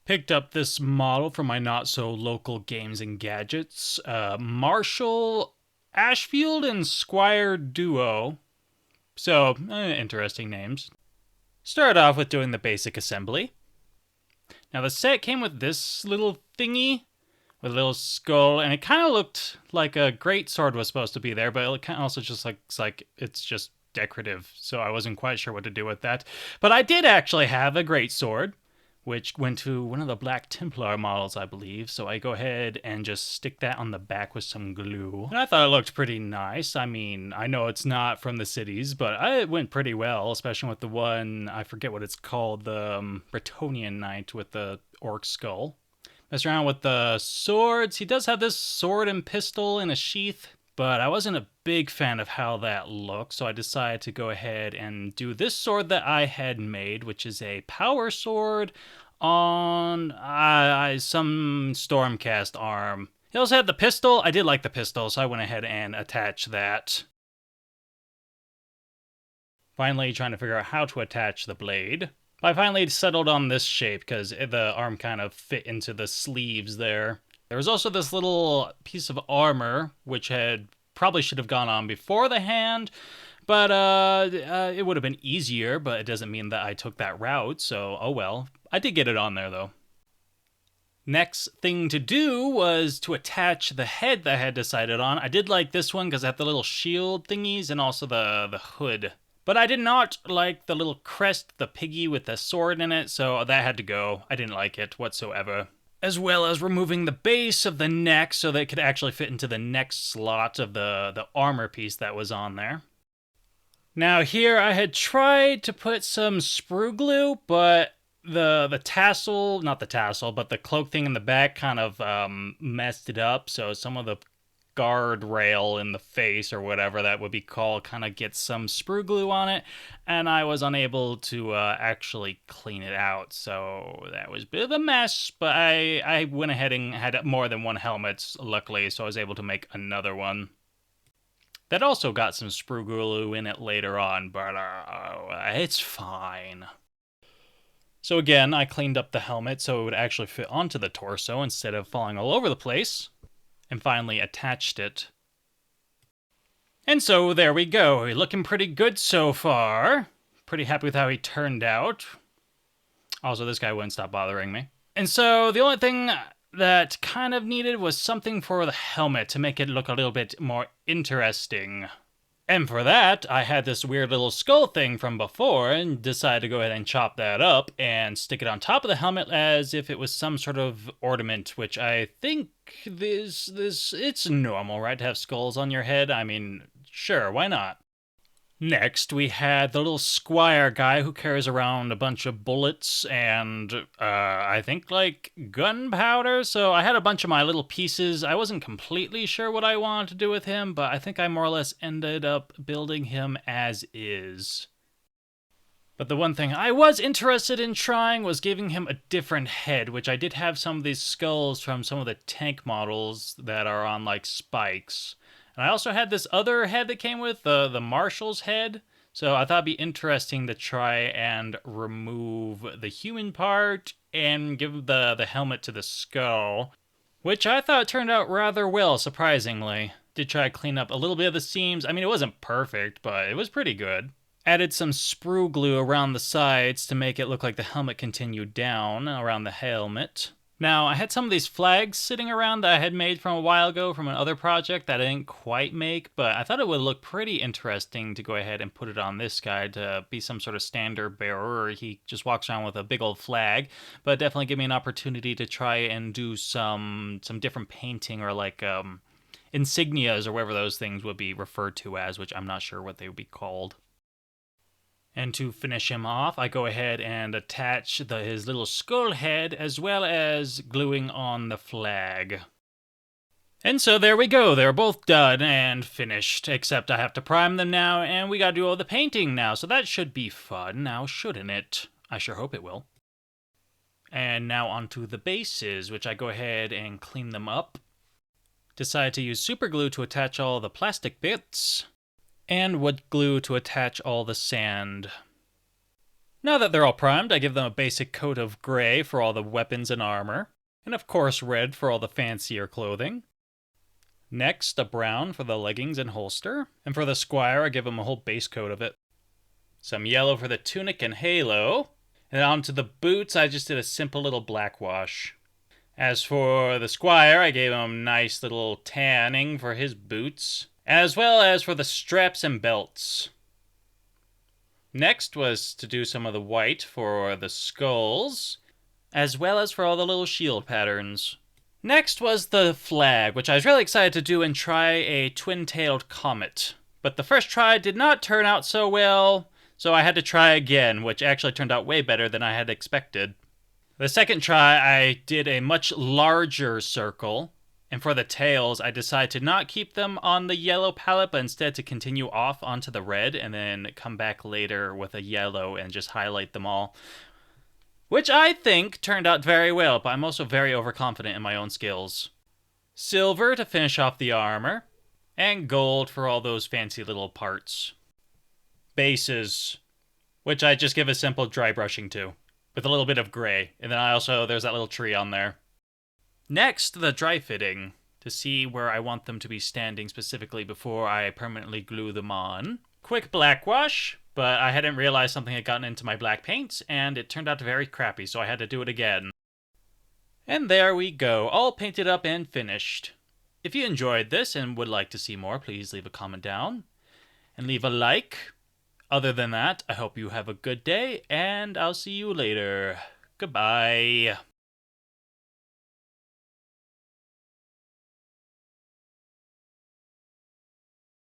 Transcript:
Picked up this model from my not-so-local games and gadgets. Marshal Ashfield and Squire duo. So, interesting names. Started off with doing the basic assembly. Now the set came with this little thingy with a little skull, and it kind of looked like a great sword was supposed to be there, but it kind of also just looks like it's just decorative, so I wasn't quite sure what to do with that. But I did actually have a great sword, which went to one of the Black Templar models, I believe, so I go ahead and just stick that on the back with some glue. And I thought it looked pretty nice. I mean, I know it's not from the cities, but it went pretty well, especially with the one, I forget what it's called, the Bretonnian Knight with the orc skull. Mess around with the swords. He does have this sword and pistol in a sheath, but I wasn't a big fan of how that looked, so I decided to go ahead and do this sword that I had made, which is a power sword on some Stormcast arm. He also had the pistol. I did like the pistol, so I went ahead and attached that. Finally, trying to figure out how to attach the blade. I finally settled on this shape because the arm kind of fit into the sleeves there. There was also this little piece of armor, which probably should have gone on before the hand, but it would have been easier, but it doesn't mean that I took that route, so oh well. I did get it on there, though. Next thing to do was to attach the head that I had decided on. I did like this one because it had the little shield thingies and also the hood. But I did not like the little crest, the piggy with the sword in it, so that had to go. I didn't like it whatsoever. As well as removing the base of the neck so that it could actually fit into the neck slot of the armor piece that was on there. Now here I had tried to put some sprue glue, but the tassel, not the tassel, but the cloak thing in the back kind of messed it up, so some of the guardrail in the face or whatever that would be called kind of gets some sprue glue on it, and I was unable to actually clean it out, so that was a bit of a mess. But I went ahead and had more than one helmet, luckily, so I was able to make another one that also got some sprue glue in it later on, but it's fine. So again, I cleaned up the helmet so it would actually fit onto the torso instead of falling all over the place, and finally attached it. And so there we go. Looking pretty good so far. Pretty happy with how he turned out. Also, this guy wouldn't stop bothering me. And so the only thing that kind of needed was something for the helmet to make it look a little bit more interesting. And for that, I had this weird little skull thing from before and decided to go ahead and chop that up and stick it on top of the helmet as if it was some sort of ornament, which I think it's normal, right, to have skulls on your head? I mean, sure, why not? Next, we had the little squire guy who carries around a bunch of bullets and, I think, like, gunpowder. So I had a bunch of my little pieces. I wasn't completely sure what I wanted to do with him, but I think I more or less ended up building him as is. But the one thing I was interested in trying was giving him a different head, which I did have some of these skulls from some of the tank models that are on, like, spikes. And I also had this other head that came with, the Marshal's head. So I thought it'd be interesting to try and remove the human part and give the helmet to the skull, which I thought turned out rather well, surprisingly. Did try to clean up a little bit of the seams. I mean, it wasn't perfect, but it was pretty good. Added some sprue glue around the sides to make it look like the helmet continued down around the helmet. Now, I had some of these flags sitting around that I had made from a while ago from another project that I didn't quite make, but I thought it would look pretty interesting to go ahead and put it on this guy to be some sort of standard bearer. He just walks around with a big old flag, but definitely give me an opportunity to try and do some different painting or like insignias or whatever those things would be referred to as, which I'm not sure what they would be called. And to finish him off, I go ahead and attach his little skull head as well as gluing on the flag. And so there we go. They're both done and finished, except I have to prime them now, and we gotta do all the painting now, so that should be fun now, shouldn't it? I sure hope it will. And now onto the bases, which I go ahead and clean them up. Decide to use super glue to attach all the plastic bits, and wood glue to attach all the sand. Now that they're all primed, I give them a basic coat of gray for all the weapons and armor, and of course red for all the fancier clothing. Next, a brown for the leggings and holster, and for the squire I give him a whole base coat of it. Some yellow for the tunic and halo, and onto the boots I just did a simple little black wash. As for the squire, I gave him nice little tanning for his boots, as well as for the straps and belts. Next was to do some of the white for the skulls, as well as for all the little shield patterns. Next was the flag, which I was really excited to do and try a twin-tailed comet. But the first try did not turn out so well, so I had to try again, which actually turned out way better than I had expected. The second try, I did a much larger circle, and for the tails, I decided to not keep them on the yellow palette, but instead to continue off onto the red, and then come back later with a yellow and just highlight them all. Which I think turned out very well, but I'm also very overconfident in my own skills. Silver to finish off the armor, and gold for all those fancy little parts. Bases, which I just give a simple dry brushing to, with a little bit of gray, and then there's that little tree on there. Next, the dry fitting, to see where I want them to be standing specifically before I permanently glue them on. Quick black wash, but I hadn't realized something had gotten into my black paint, and it turned out very crappy, so I had to do it again. And there we go, all painted up and finished. If you enjoyed this and would like to see more, please leave a comment down, and leave a like. Other than that, I hope you have a good day, and I'll see you later. Goodbye.